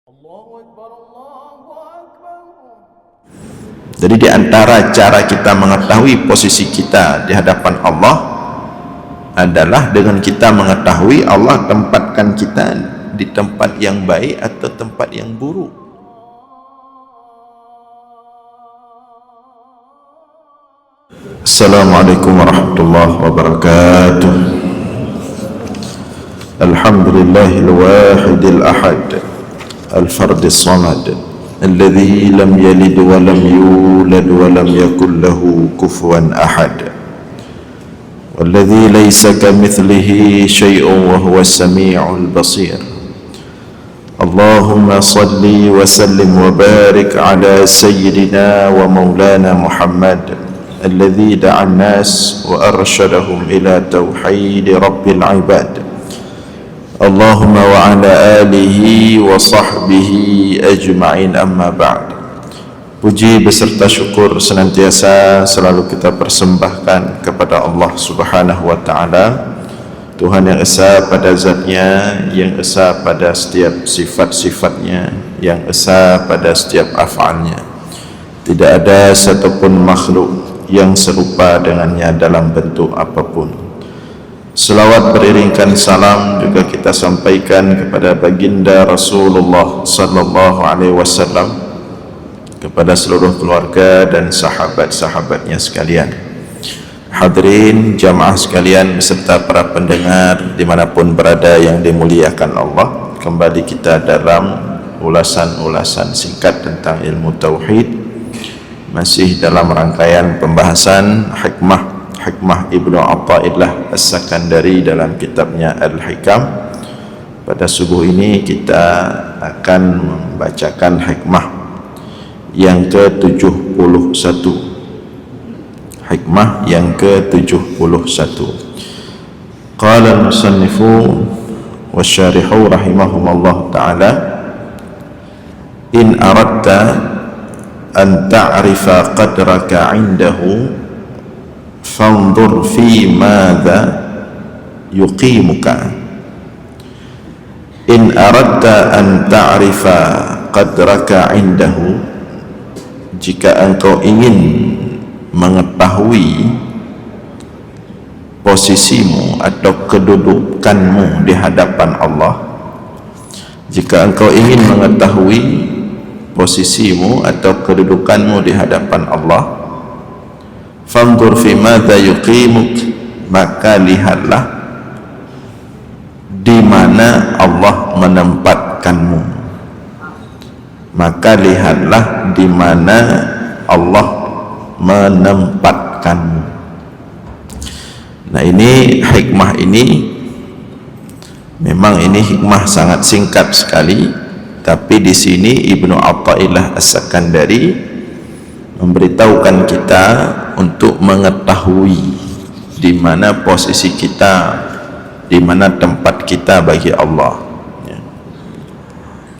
Allahu Akbar, Allahu Akbar. Jadi di antara cara kita mengetahui posisi kita di hadapan Allah adalah dengan kita mengetahui Allah tempatkan kita di tempat yang baik atau tempat yang buruk. Assalamualaikum warahmatullahi wabarakatuh. Alhamdulillahil wahidil ahad الفرد الصمد الذي لم يلد ولم يولد ولم يكن له كفوا أحد والذي ليس كمثله شيء وهو السميع البصير اللهم صل وسلم وبارك على سيدنا ومولانا محمد الذي دعا الناس وأرشدهم إلى توحيد رب العباد Allahumma wa ala alihi wa sahbihi ajma'in, amma ba'd. Puji beserta syukur senantiasa selalu kita persembahkan kepada Allah Subhanahu wa ta'ala, Tuhan yang esa pada zatnya, yang esa pada setiap sifat-sifatnya, yang esa pada setiap af'alnya. Tidak ada satupun makhluk yang serupa dengannya dalam bentuk apapun. Selawat beriringkan salam juga kita sampaikan kepada baginda Rasulullah sallallahu alaihi wasallam, kepada seluruh keluarga dan sahabat-sahabatnya sekalian. Hadirin jamaah sekalian beserta para pendengar dimanapun berada yang dimuliakan Allah, kembali kita dalam ulasan-ulasan singkat tentang ilmu tauhid, masih dalam rangkaian pembahasan hikmah Ibnu Athaillah As-Sakandari dalam kitabnya Al-Hikam. Pada subuh ini kita akan membacakan hikmah yang ke-71. Hikmah yang ke-71. Qala al-musannifu wasyarihu rahimahumullah ta'ala, in aradta an ta'rifa qadraka 'indahu fanzur fi madza yuqimuka. In aradta an ta'rifa qadraka indahu, jika engkau ingin mengetahui posisimu atau kedudukanmu di hadapan Allah, jika engkau ingin mengetahui posisimu atau kedudukanmu di hadapan Allah, fanzur fi madza yuqimuk, maka lihatlah di mana Allah menempatkanmu. Maka lihatlah di mana Allah menempatkanmu. Nah, ini hikmah ini memang ini hikmah sangat singkat sekali, tapi di sini Ibnu Athaillah As-Sakandari memberitahukan kita untuk mengetahui di mana posisi kita, di mana tempat kita bagi Allah.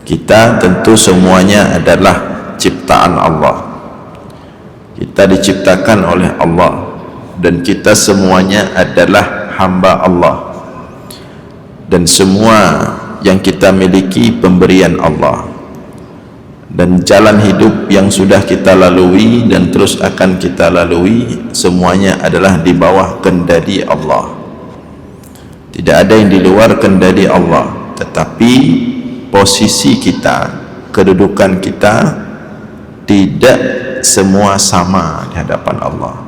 Kita tentu semuanya adalah ciptaan Allah. Kita diciptakan oleh Allah dan kita semuanya adalah hamba Allah. Dan semua yang kita miliki pemberian Allah. Dan jalan hidup yang sudah kita lalui dan terus akan kita lalui, semuanya adalah di bawah kendali Allah. Tidak ada yang di luar kendali Allah. Tetapi posisi kita, kedudukan kita tidak semua sama di hadapan Allah.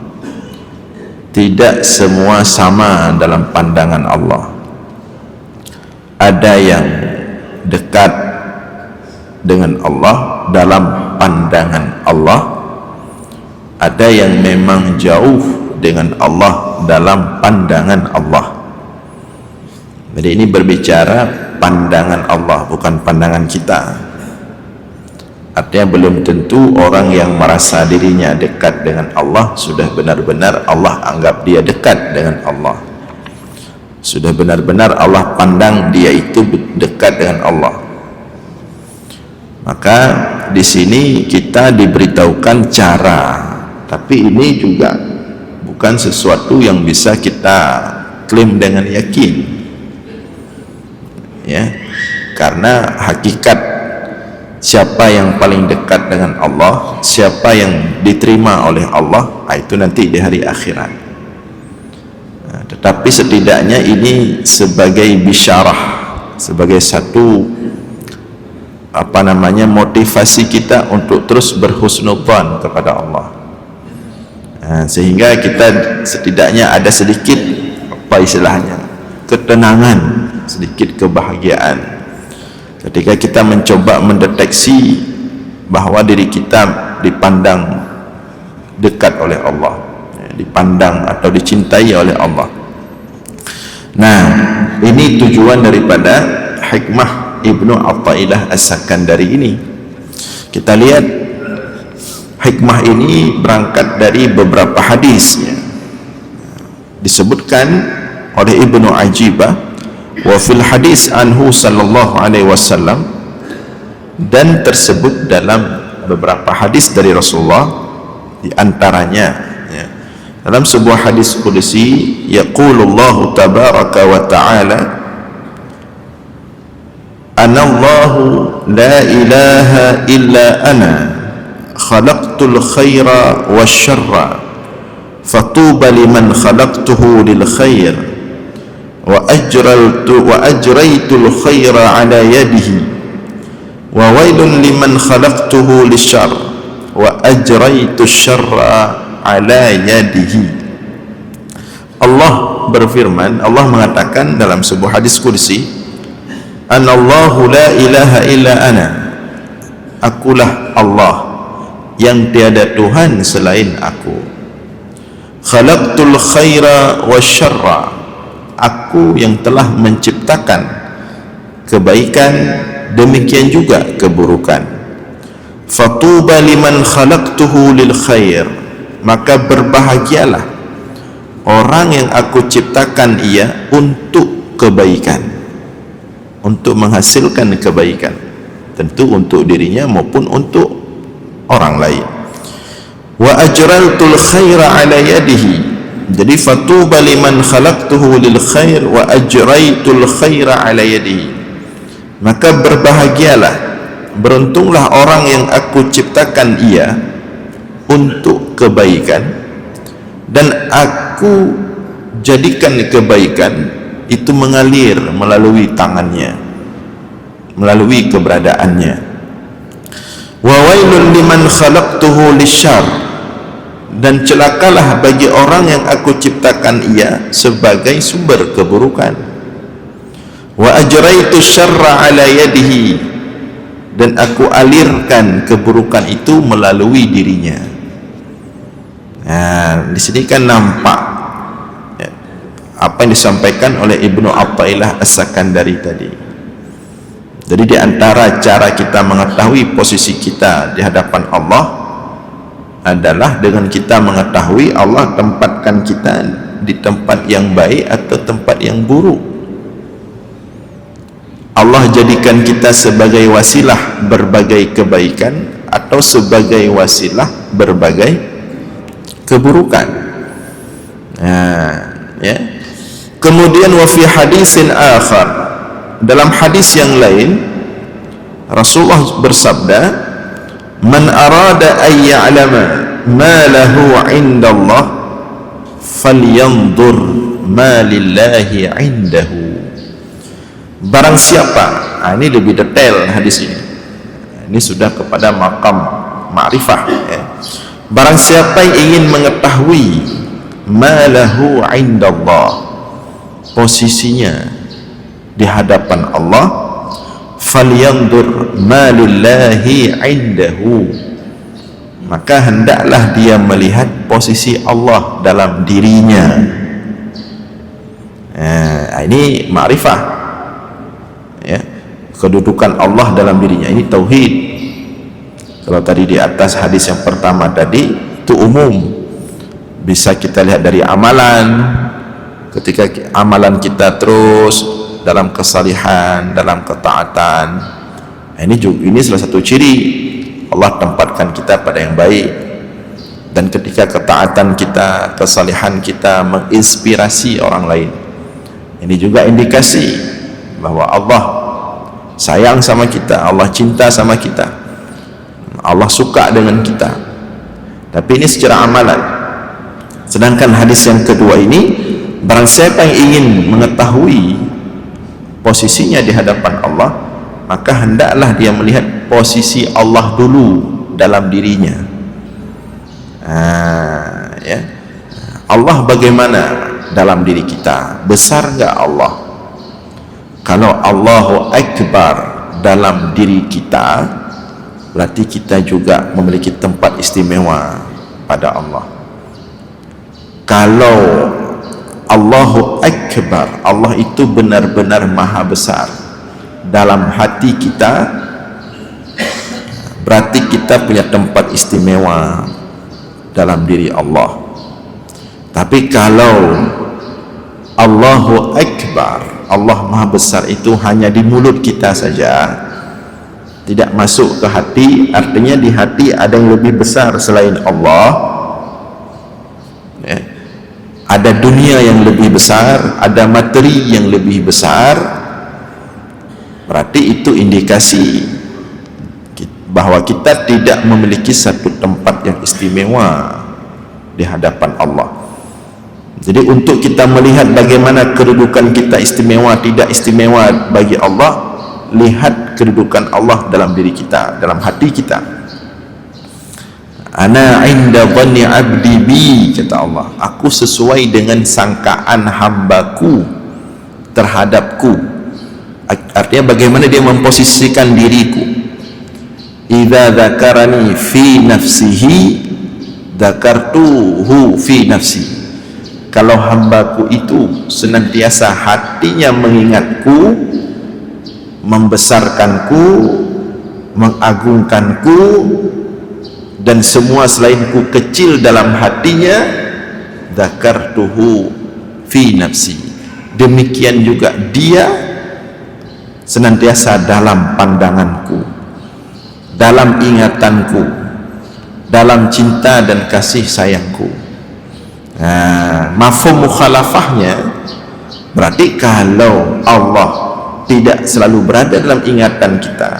Tidak semua sama dalam pandangan Allah. Ada yang dekat dengan Allah dalam pandangan Allah, ada yang memang jauh dengan Allah dalam pandangan Allah. Jadi ini berbicara pandangan Allah, bukan pandangan kita. Artinya belum tentu orang yang merasa dirinya dekat dengan Allah sudah benar-benar Allah anggap dia dekat dengan Allah, sudah benar-benar Allah pandang dia itu dekat dengan Allah. Maka di sini kita diberitahukan cara, tapi ini juga bukan sesuatu yang bisa kita klaim dengan yakin, ya, karena hakikat siapa yang paling dekat dengan Allah, siapa yang diterima oleh Allah, itu nanti di hari akhirat. Tetapi setidaknya ini sebagai bisyarah, sebagai satu motivasi kita untuk terus berhusnudzan kepada Allah. Sehingga kita setidaknya ada sedikit ketenangan, sedikit kebahagiaan ketika kita mencoba mendeteksi bahwa diri kita dipandang dekat oleh Allah, dipandang atau dicintai oleh Allah. Nah, ini tujuan daripada hikmah Ibnu Athaillah As-Sakandari ini. Kita lihat hikmah ini berangkat dari beberapa hadis. Disebutkan oleh Ibnu Ajibah, wa fil hadis anhu sallallahu alaihi wasallam, dan tersebut dalam beberapa hadis dari Rasulullah, di antaranya dalam sebuah hadis qudsi, yaqulullahu tabaraka wa ta'ala, anallahu la ilaha illa ana khalaqtul khaira wasyarra fatuba liman khalaqtuhu lil khair wa ajraitul khaira ala yadihi wa wailun liman khalaqtuhu lisyarr wa ajraitus syarra ala yadihi. Allah berfirman, Allah mengatakan dalam sebuah hadis qudsi, anallahu la ilaha illa ana, akulah Allah yang tiada Tuhan selain aku. Khalaqtul khaira wasyarra, aku yang telah menciptakan kebaikan, demikian juga keburukan. Fatuba liman khalaqtuhu lil khair, maka berbahagialah orang yang aku ciptakan ia untuk kebaikan, untuk menghasilkan kebaikan, tentu untuk dirinya maupun untuk orang lain. Wa ajraltul khaira ala yadihi, jadi fatuba liman khalaqtuhu lil khair wa ajraitul khaira ala yadihi, maka berbahagialah, beruntunglah orang yang aku ciptakan ia untuk kebaikan dan aku jadikan kebaikan itu mengalir melalui tangannya, melalui keberadaannya. Wa wailun liman khalaqtuhu lisyarr, dan celakalah bagi orang yang aku ciptakan ia sebagai sumber keburukan. Wa ajraitu syarra ala yadihi, dan aku alirkan keburukan itu melalui dirinya. Nah, di sini kan nampak apa yang disampaikan oleh Ibnu Athaillah As-Sakandari tadi. Jadi di antara cara kita mengetahui posisi kita di hadapan Allah adalah dengan kita mengetahui Allah tempatkan kita di tempat yang baik atau tempat yang buruk. Allah jadikan kita sebagai wasilah berbagai kebaikan atau sebagai wasilah berbagai keburukan. Kemudian wa fi hadisin akhar, dalam hadis yang lain Rasulullah bersabda, man arada an ya'lama ma lahu 'indallah falyanzur ma lillahi 'indahu. Barang siapa, ini lebih detail hadis ini sudah kepada maqam ma'rifah barang siapa yang ingin mengetahui ma lahu 'indallah, posisinya di hadapan Allah, falyanzur ma lillahi 'indahu, maka hendaklah dia melihat posisi Allah dalam dirinya. Ini ma'rifah, kedudukan Allah dalam dirinya. Ini tauhid. Kalau tadi di atas hadis yang pertama tadi itu umum, bisa kita lihat dari amalan. Ketika amalan kita terus dalam kesalihan, dalam ketaatan, ini salah satu ciri Allah tempatkan kita pada yang baik. Dan ketika ketaatan kita, kesalihan kita menginspirasi orang lain, ini juga indikasi bahwa Allah sayang sama kita, Allah cinta sama kita, Allah suka dengan kita. Tapi ini secara amalan. Sedangkan hadis yang kedua ini, barang siapa yang ingin mengetahui posisinya di hadapan Allah, maka hendaklah dia melihat posisi Allah dulu dalam dirinya. Ya, Allah bagaimana dalam diri kita? Besar enggak Allah? Kalau Allahu Akbar dalam diri kita, berarti kita juga memiliki tempat istimewa pada Allah. Kalau Allahu Akbar, Allah itu benar-benar maha besar dalam hati kita, berarti kita punya tempat istimewa dalam diri Allah. Tapi kalau Allahu Akbar, Allah maha besar itu hanya di mulut kita saja, tidak masuk ke hati, artinya di hati ada yang lebih besar selain Allah, ya. Ada dunia yang lebih besar, ada materi yang lebih besar, berarti itu indikasi bahwa kita tidak memiliki satu tempat yang istimewa di hadapan Allah. Jadi untuk kita melihat bagaimana kedudukan kita istimewa tidak istimewa bagi Allah, lihat kedudukan Allah dalam diri kita, dalam hati kita. Ana inda dhanni abdi bi, kata Allah, aku sesuai dengan sangkaan hambaku terhadapku. Artinya bagaimana dia memposisikan diriku. Idza dzakarani fi nafsihi dzakartuhu fi nafsi. Kalau hambaku itu senantiasa hatinya mengingatku, membesarkanku, mengagungkanku, dan semua selainku kecil dalam hatinya, dzakartuhu fi nafsi. Demikian juga dia senantiasa dalam pandanganku, dalam ingatanku, dalam cinta dan kasih sayangku. Mafhum mukhalafahnya berarti kalau Allah tidak selalu berada dalam ingatan kita,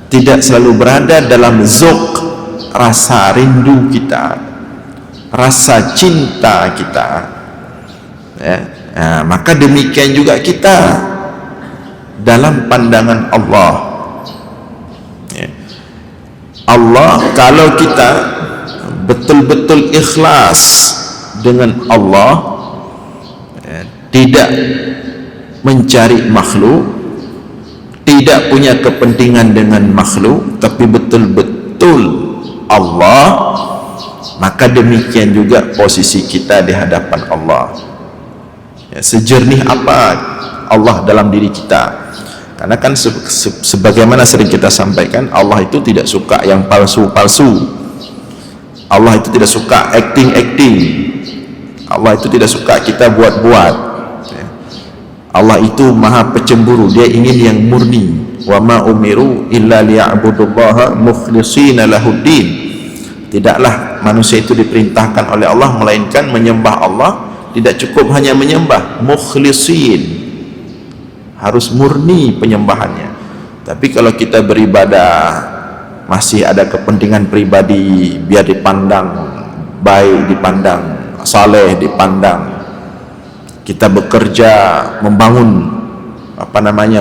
tidak selalu berada dalam zauq, rasa rindu kita, rasa cinta kita, ya, maka demikian juga kita dalam pandangan Allah, ya. Allah, kalau kita betul-betul ikhlas dengan Allah, ya, tidak mencari makhluk, tidak punya kepentingan dengan makhluk, tapi betul-betul Allah, maka demikian juga posisi kita di hadapan Allah, ya, sejernih apa Allah dalam diri kita. Karena kan sebagaimana sering kita sampaikan, Allah itu tidak suka yang palsu-palsu, Allah itu tidak suka acting-acting, Allah itu tidak suka kita buat-buat, ya. Allah itu maha pecemburu, dia ingin yang murni. Wa ma umiru illa liya'budullaha mukhlishina lahuddin. Tidaklah manusia itu diperintahkan oleh Allah melainkan menyembah Allah. Tidak cukup hanya menyembah, mukhlisin, harus murni penyembahannya. Tapi kalau kita beribadah masih ada kepentingan pribadi, biar dipandang baik, dipandang saleh, dipandang kita bekerja membangun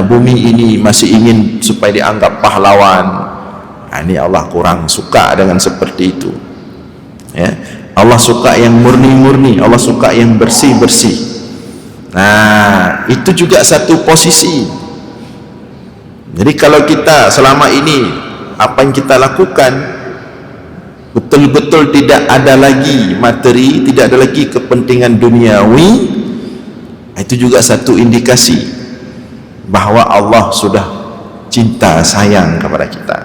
bumi ini, masih ingin supaya dianggap pahlawan, ini Allah kurang suka dengan seperti itu, ya. Allah suka yang murni-murni, Allah suka yang bersih-bersih. Nah, itu juga satu posisi. Jadi kalau kita selama ini apa yang kita lakukan betul-betul tidak ada lagi materi, tidak ada lagi kepentingan duniawi, itu juga satu indikasi bahwa Allah sudah cinta sayang kepada kita.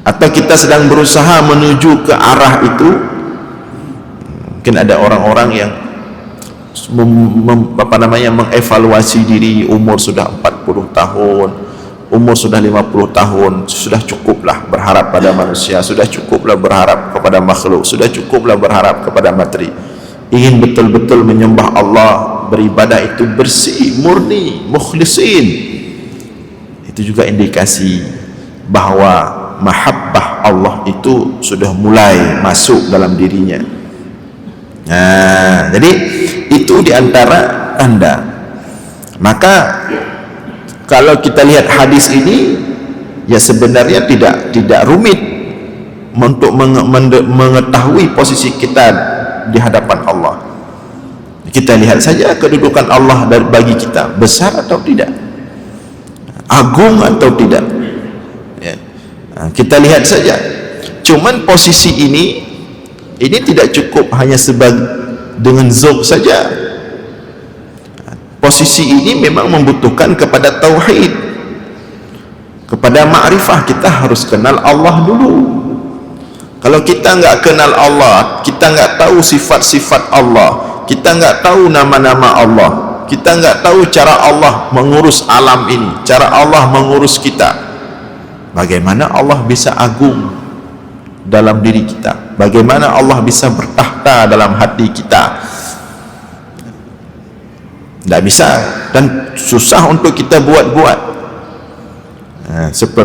Atau kita sedang berusaha menuju ke arah itu. Mungkin ada orang-orang yang mengevaluasi diri, umur sudah 40 tahun, umur sudah 50 tahun, sudah cukuplah berharap pada manusia, sudah cukuplah berharap kepada makhluk, sudah cukuplah berharap kepada materi. Ingin betul-betul menyembah Allah, beribadah itu bersih, murni, mukhlisin. Itu juga indikasi bahawa mahabbah Allah itu sudah mulai masuk dalam dirinya. Jadi itu diantara tanda. Maka kalau kita lihat hadis ini, ya sebenarnya tidak rumit untuk mengetahui posisi kita di hadapan Allah. Kita lihat saja kedudukan Allah bagi kita, besar atau tidak, agung atau tidak, ya. Kita lihat saja. Cuman posisi ini tidak cukup hanya dengan zauq saja. Posisi ini memang membutuhkan kepada tauhid, kepada ma'rifah. Kita harus kenal Allah dulu. Kalau kita enggak kenal Allah, kita enggak tahu sifat-sifat Allah, kita enggak tahu nama-nama Allah, kita enggak tahu cara Allah mengurus alam ini, cara Allah mengurus kita, bagaimana Allah bisa agung dalam diri kita? Bagaimana Allah bisa bertahta dalam hati kita? Tidak bisa, dan susah untuk kita buat-buat.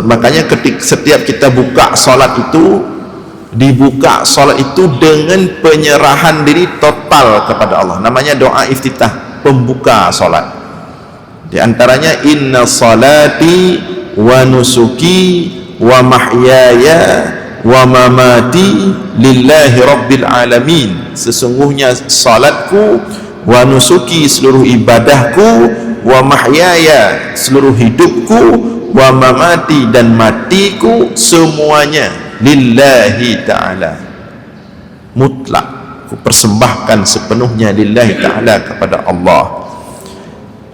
Makanya setiap kita buka solat itu, dibuka solat itu dengan penyerahan diri total kepada Allah. Namanya doa iftitah, pembuka solat. Di antaranya, inna salati wa nusuki wa mahyaya wa mamati lillahi rabbil alamin. Sesungguhnya salatku, wa nusuki seluruh ibadahku, wa mahyaya seluruh hidupku, wa mamati dan matiku, semuanya lillahi ta'ala, mutlak, ku persembahkan sepenuhnya lillahi ta'ala, kepada Allah.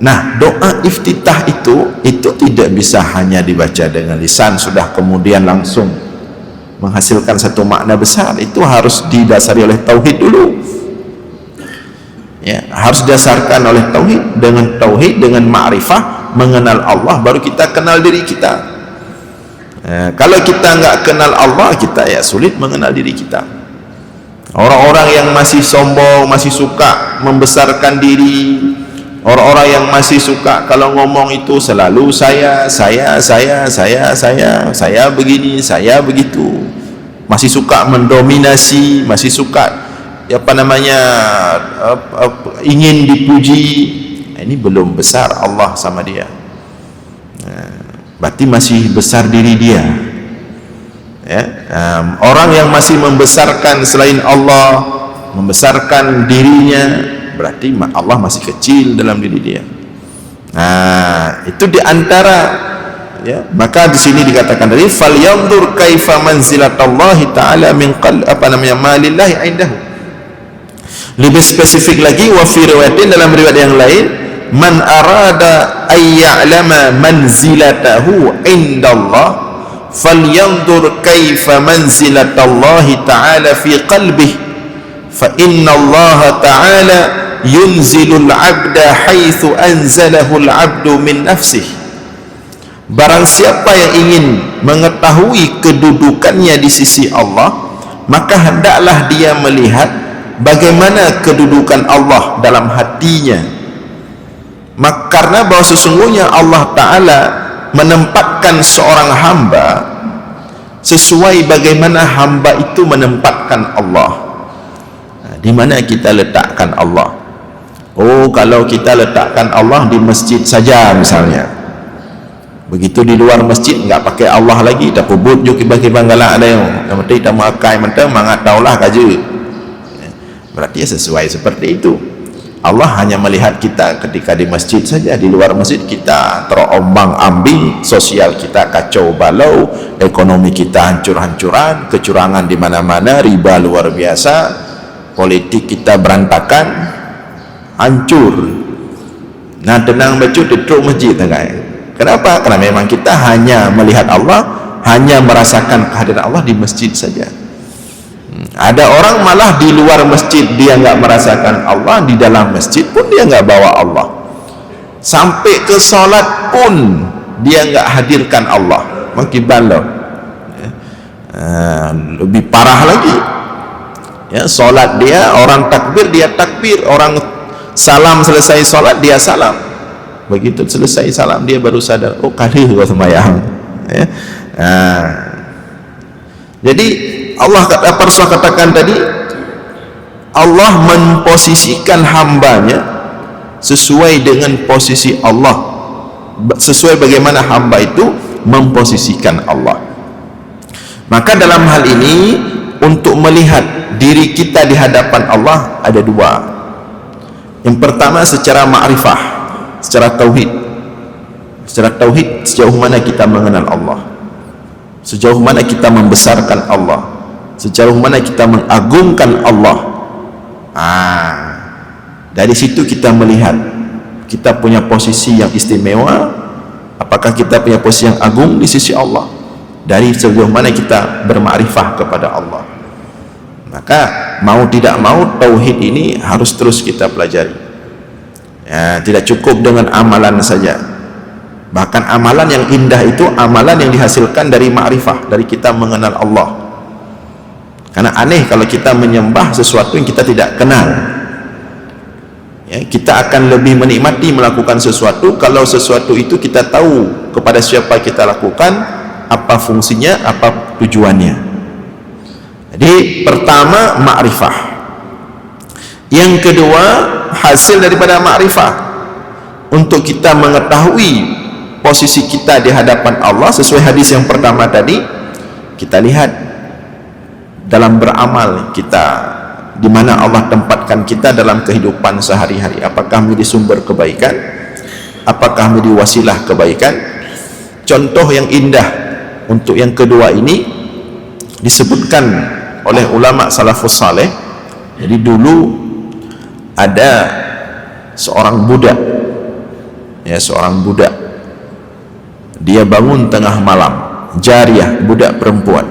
Nah, doa iftitah itu tidak bisa hanya dibaca dengan lisan sudah kemudian langsung menghasilkan satu makna besar. Itu harus didasari oleh tauhid dulu, ya, harus didasarkan oleh tauhid, dengan ma'rifah, mengenal Allah, baru kita kenal diri kita. Kalau kita nggak kenal Allah, kita ya sulit mengenal diri kita. Orang-orang yang masih sombong, masih suka membesarkan diri, orang-orang yang masih suka kalau ngomong itu selalu saya begini, saya begitu, masih suka mendominasi, masih suka ingin dipuji, ini belum besar Allah sama dia. Berarti masih besar diri dia, ya. Orang yang masih membesarkan selain Allah, membesarkan dirinya, berarti Allah masih kecil dalam diri dia. Itu diantara, ya. Maka di sini dikatakan tadi, falyanzur kaifa manzilatallahi ta'ala min malillahi indahu. Lebih spesifik lagi, wa fi riwayatin, dalam riwayat yang lain, man arada ayya'lama manzilatahu indallah falyanzur kaifa manzilatallahi ta'ala fi qalbih fa inna Allah ta'ala yunzilul 'abda haitsu anzalahu al-'abdu min nafsihi. Barang siapa yang ingin mengetahui kedudukannya di sisi Allah, maka hendaklah dia melihat bagaimana kedudukan Allah dalam hatinya. Karena bahwa sesungguhnya Allah Ta'ala menempatkan seorang hamba sesuai bagaimana hamba itu menempatkan Allah. Di mana kita letakkan Allah? Kalau kita letakkan Allah di masjid saja misalnya, begitu di luar masjid nggak pakai Allah lagi, dah pubut jo kiba-kiba galak ada yang penting tak makai mentah mangat taulah kaje. Berarti sesuai seperti itu. Allah hanya melihat kita ketika di masjid saja. Di luar masjid kita terombang-ambing, sosial kita kacau balau, ekonomi kita hancur-hancuran, kecurangan di mana-mana, riba luar biasa, politik kita berantakan, hancur. Nah, tenang baca duduk masjid tengah. Kenapa? Karena memang kita hanya melihat Allah, hanya merasakan kehadiran Allah di masjid saja. Ada orang malah di luar masjid dia nggak merasakan Allah, di dalam masjid pun dia nggak bawa Allah, sampai ke solat pun dia nggak hadirkan Allah. Makin balau, lebih parah lagi, ya. Solat dia, orang takbir dia takbir, orang salam selesai solat dia salam, Begitu selesai salam dia baru sadar, oh kada kau sembahyang, ya. Jadi Allah kata, Rasulullah katakan tadi, Allah memposisikan hambanya sesuai dengan posisi Allah, sesuai bagaimana hamba itu memposisikan Allah. Maka dalam hal ini, untuk melihat diri kita di hadapan Allah ada dua. Yang pertama secara ma'rifah, secara tauhid. Secara tauhid, sejauh mana kita mengenal Allah, sejauh mana kita membesarkan Allah, sejauh mana kita mengagungkan Allah. Dari situ kita melihat kita punya posisi yang istimewa, apakah kita punya posisi yang agung di sisi Allah, dari sejauh mana kita bermakrifah kepada Allah. Maka mau tidak mau tauhid ini harus terus kita pelajari, ya. Tidak cukup dengan amalan saja. Bahkan amalan yang indah itu amalan yang dihasilkan dari makrifah, dari kita mengenal Allah. Karena aneh kalau kita menyembah sesuatu yang kita tidak kenal, ya. Kita akan lebih menikmati melakukan sesuatu kalau sesuatu itu kita tahu kepada siapa kita lakukan, apa fungsinya, apa tujuannya. Jadi pertama makrifah, yang kedua hasil daripada makrifah untuk kita mengetahui posisi kita di hadapan Allah sesuai hadis yang pertama tadi. Kita lihat dalam beramal kita, di mana Allah tempatkan kita dalam kehidupan sehari-hari. Apakah menjadi sumber kebaikan, apakah menjadi wasilah kebaikan. Contoh yang indah untuk yang kedua ini disebutkan oleh ulama salafus saleh. Jadi dulu ada seorang budak, ya, seorang budak, dia bangun tengah malam, jariyah, budak perempuan,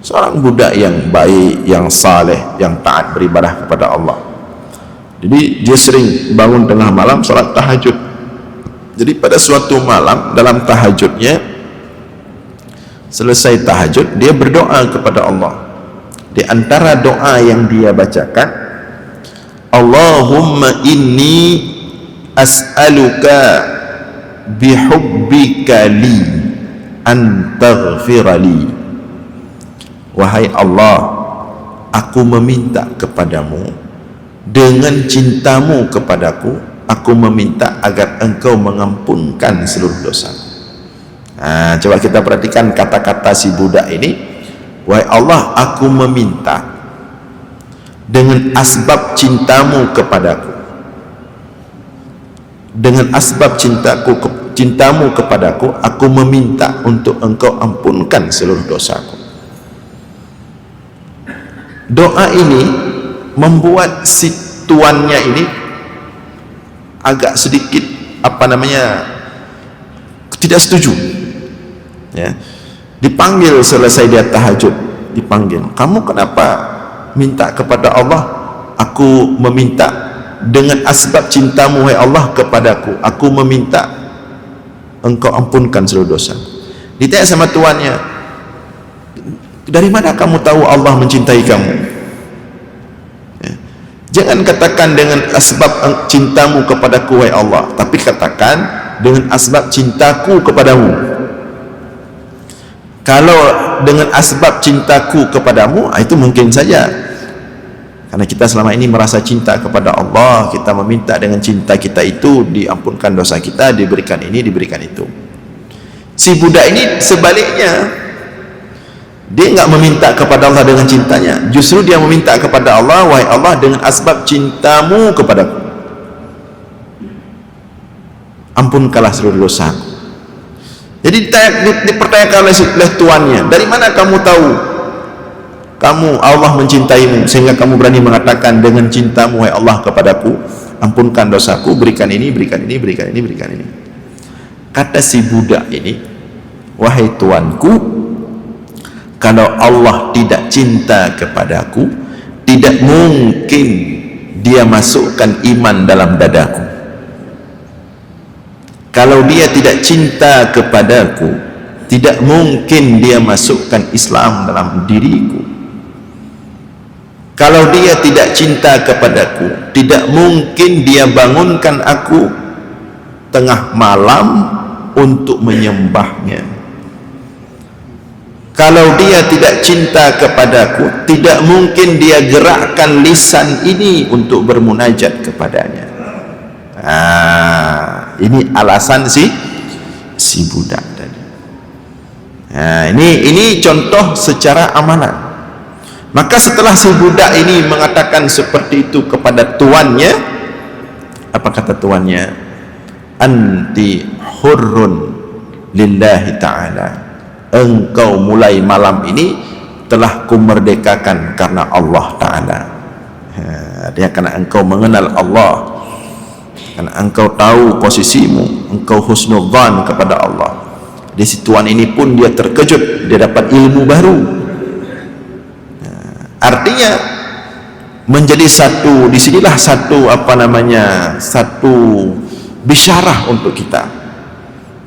seorang budak yang baik, yang saleh, yang taat beribadah kepada Allah. Jadi dia sering bangun tengah malam salat tahajud. Jadi pada suatu malam dalam tahajudnya, selesai tahajud dia berdoa kepada Allah. Di antara doa yang dia bacakan, Allahumma inni as'aluka bihubbika li an taghfira li. Wahai Allah, aku meminta kepadamu dengan cintamu kepadaku, aku meminta agar engkau mengampunkan seluruh dosa. Coba kita perhatikan kata-kata si budak ini. Wahai Allah, aku meminta dengan asbab cintamu kepadaku, dengan asbab cintamu kepadaku, aku meminta untuk engkau ampunkan seluruh dosaku. Doa ini membuat si tuannya ini agak sedikit tidak setuju, ya. Dipanggil selesai dia tahajud, dipanggil, kamu kenapa minta kepada Allah? Aku meminta dengan asbab cintamu wahai Allah kepadaku, aku meminta engkau ampunkan seluruh dosa. Ditanya sama tuannya, dari mana kamu tahu Allah mencintai kamu? Ya. Jangan katakan dengan asbab cintamu kepadaku wahai Allah, tapi katakan dengan asbab cintaku kepadamu. Kalau dengan asbab cintaku kepadamu, itu mungkin saja, karena kita selama ini merasa cinta kepada Allah, kita meminta dengan cinta kita itu diampunkan dosa kita, diberikan ini, diberikan itu. Si budak ini sebaliknya, dia enggak meminta kepada Allah dengan cintanya, justru dia meminta kepada Allah, wahai Allah, dengan asbab cintamu kepadaku, ampunkanlah seluruh dosaku. Jadi dipertanyakan oleh tuannya, dari mana kamu tahu Allah mencintaimu sehingga kamu berani mengatakan dengan cintamu wahai Allah kepadaku, ampunkan dosaku, berikan ini, berikan ini, berikan ini, berikan ini. Kata si budak ini, wahai tuanku, kalau Allah tidak cinta kepadaku, tidak mungkin dia masukkan iman dalam dadaku. Kalau dia tidak cinta kepadaku, tidak mungkin dia masukkan Islam dalam diriku. Kalau dia tidak cinta kepadaku, tidak mungkin dia bangunkan aku tengah malam untuk menyembahnya. Kalau dia tidak cinta kepadaku, tidak mungkin dia gerakkan lisan ini untuk bermunajat kepadanya. Ini alasan si budak tadi. Ini contoh secara amalan. Maka setelah si budak ini mengatakan seperti itu kepada tuannya, apa kata tuannya? Anti hurrun lillahi ta'ala, engkau mulai malam ini telah kumerdekakan karena Allah Ta'ala. Dia karena engkau mengenal Allah, karena engkau tahu posisimu, engkau husnudzan kepada Allah. Di situan ini pun dia terkejut, dia dapat ilmu baru. Artinya menjadi satu, disinilah satu satu bisyarah untuk kita,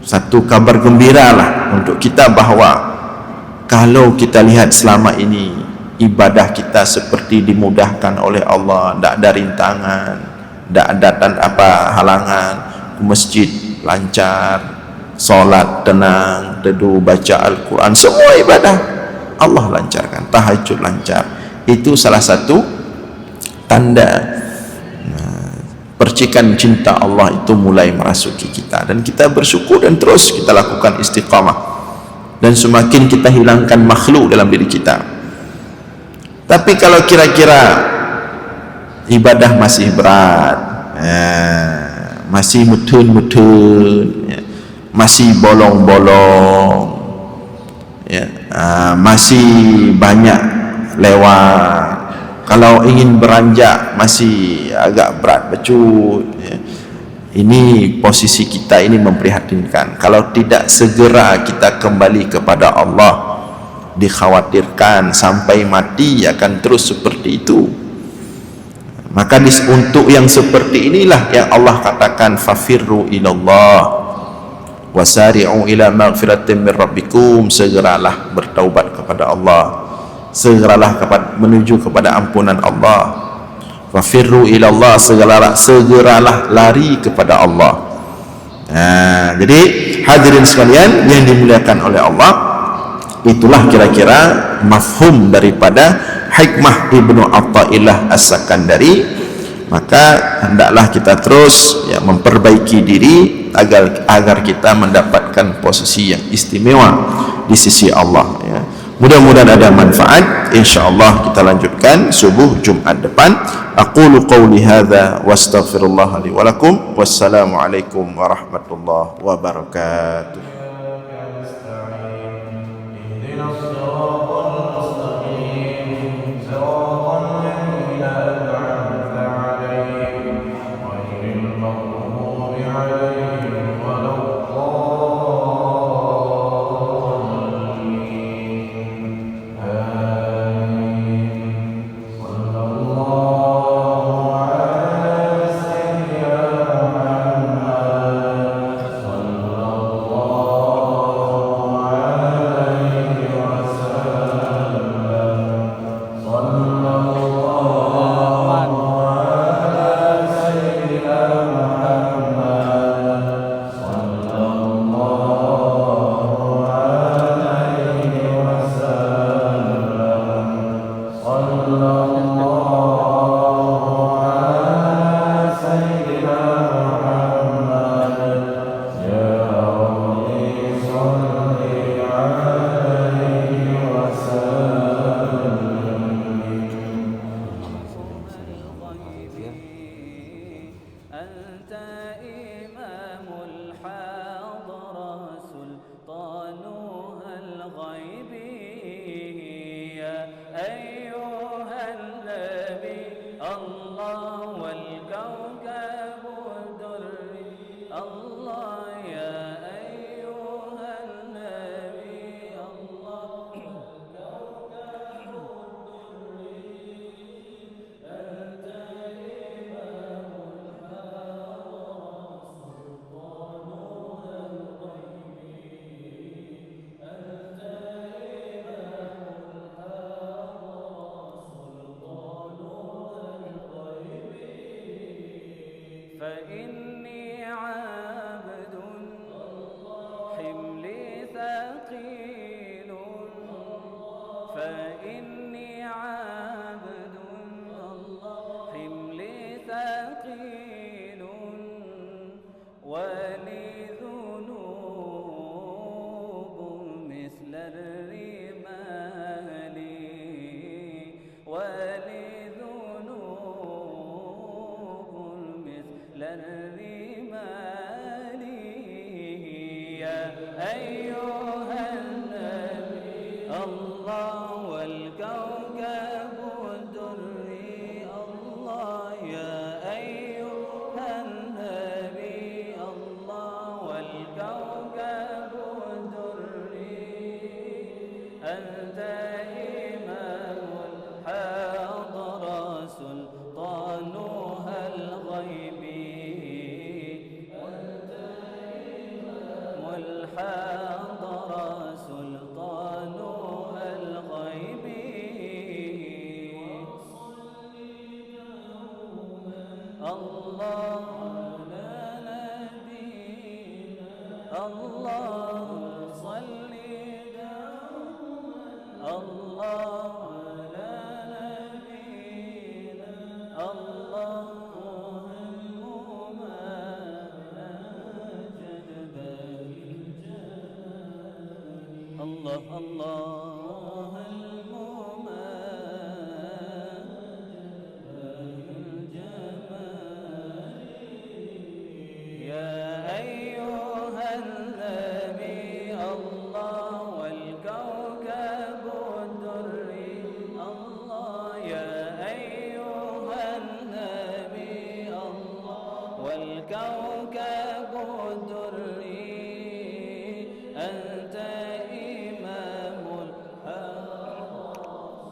satu kabar gembira lah untuk kita, bahwa kalau kita lihat selama ini ibadah kita seperti dimudahkan oleh Allah, tidak ada rintangan, tidak ada halangan, masjid lancar, solat tenang, teduh, baca Al-Quran, semua ibadah Allah lancarkan, tahajud lancar. Itu salah satu tanda percikan cinta Allah itu mulai merasuki kita, dan kita bersyukur dan terus kita lakukan istiqamah, dan semakin kita hilangkan makhluk dalam diri kita. Tapi kalau kira-kira ibadah masih berat, masih mutun-mutun, masih bolong-bolong, masih banyak lewat, kalau ingin beranjak masih agak berat becut, ini posisi kita ini memprihatinkan. Kalau tidak segera kita kembali kepada Allah, dikhawatirkan sampai mati akan terus seperti itu. Maka untuk yang seperti inilah yang Allah katakan, fafirru ilallah wasari'u ila maghfiratin min rabbikum, segeralah bertaubat kepada Allah, segeralah menuju kepada ampunan Allah. Fafirru ilallah, segeralah lari kepada Allah. Jadi hadirin sekalian yang dimuliakan oleh Allah, itulah kira-kira mafhum daripada hikmah Ibnu Athaillah As-Sakandari. Maka hendaklah kita terus memperbaiki diri agar kita mendapatkan posisi yang istimewa di sisi Allah. Mudah-mudahan ada manfaat. InsyaAllah kita lanjutkan subuh Jumat depan. Aqulu qawli hadza wa astaghfirullah li wa lakum. Wassalamualaikum warahmatullahi wabarakatuh. فإني عابد إني عبد الله حملي ثقيل ولي ذنوب مثل الرمال ولي ذنوب مثل الرمال يا أيها النبي الله والكوكب الدري الله يا أيها النبي الله والكوكب الدري أنت إمام الحضرة سلطانها الغيبي أنت إمام الحضرة سلطانها الغيبي الله لا نبينا الله صل الله لا نبينا الله الله الله الجمال يا أيها النبي الله والكوكب الدري الله يا أيها النبي الله والكوكب الدري أنت إمام الحق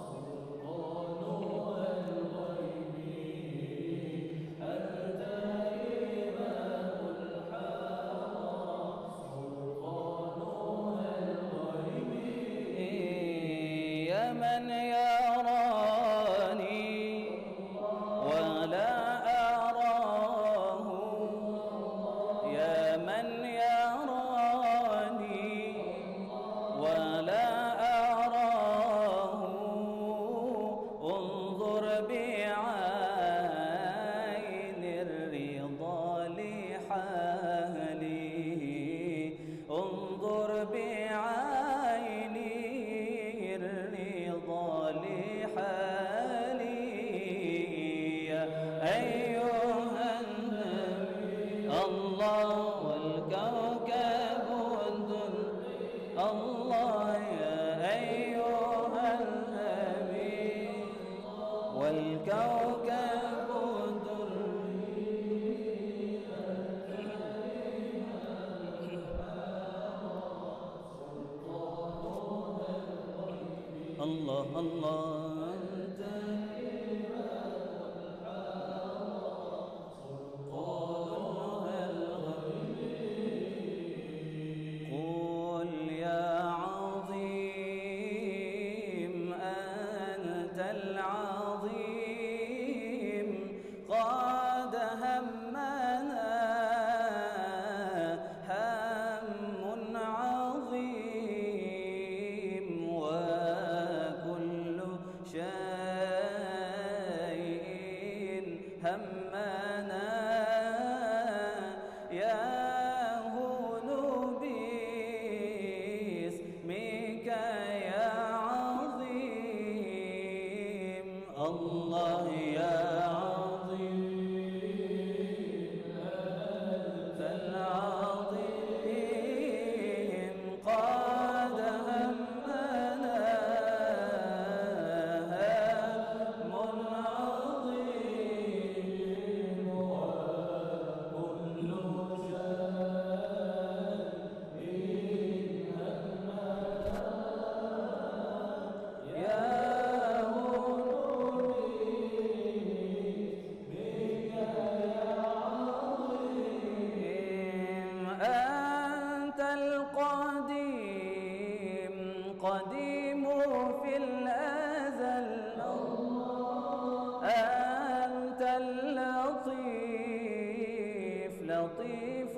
سلطانها الغيبي أنت إمام الحق سلطانها الغيبي يا من يراني ولا أراه يا من يراني ولا أراه انظر بعين الرضا لحالي انظر بعين الرضا لحالي يا أيها النبي الله والكوكب الدري الله يا أيها النبي والكوكب الدري الله الله أنت قل يا عظيم أنت العظيم قد همنا هم عظيم وكل شيء همنا يهون باسمك يا عظيم الله يا عظيم أنت العظيم قد همنا هم عظيم وكل شيء همنا أنت القديم قديم في الأزل أنت اللطيف لطيف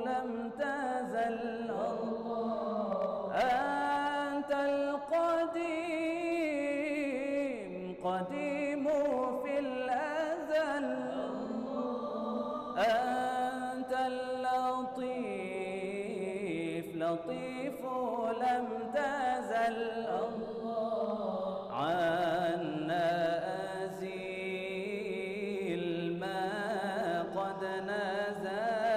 لم تزل أنت القديم قديم في الأزل أنت اللطيف لطيف لم تزل عنا أزيل ما قد نزل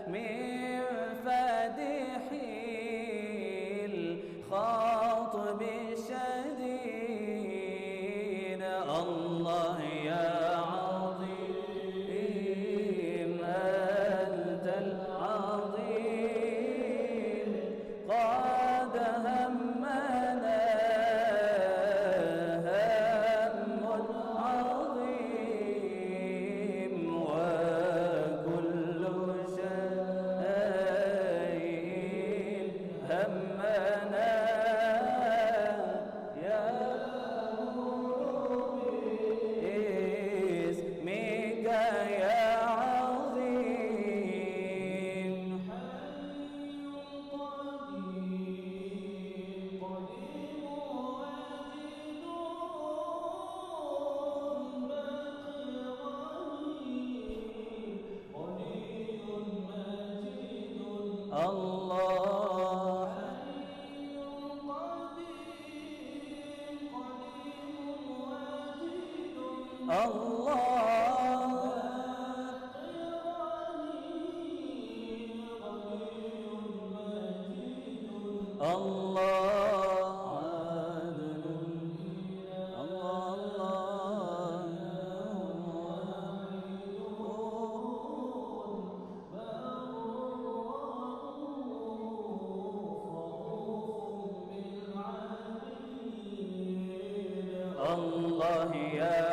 من فادح الخاطب الشديد الله يا عظيم أنت العظيم قد همنا هم عظيم وكل شيء همنا يا اسمك يا عظيم الله الله عادل الله الله يا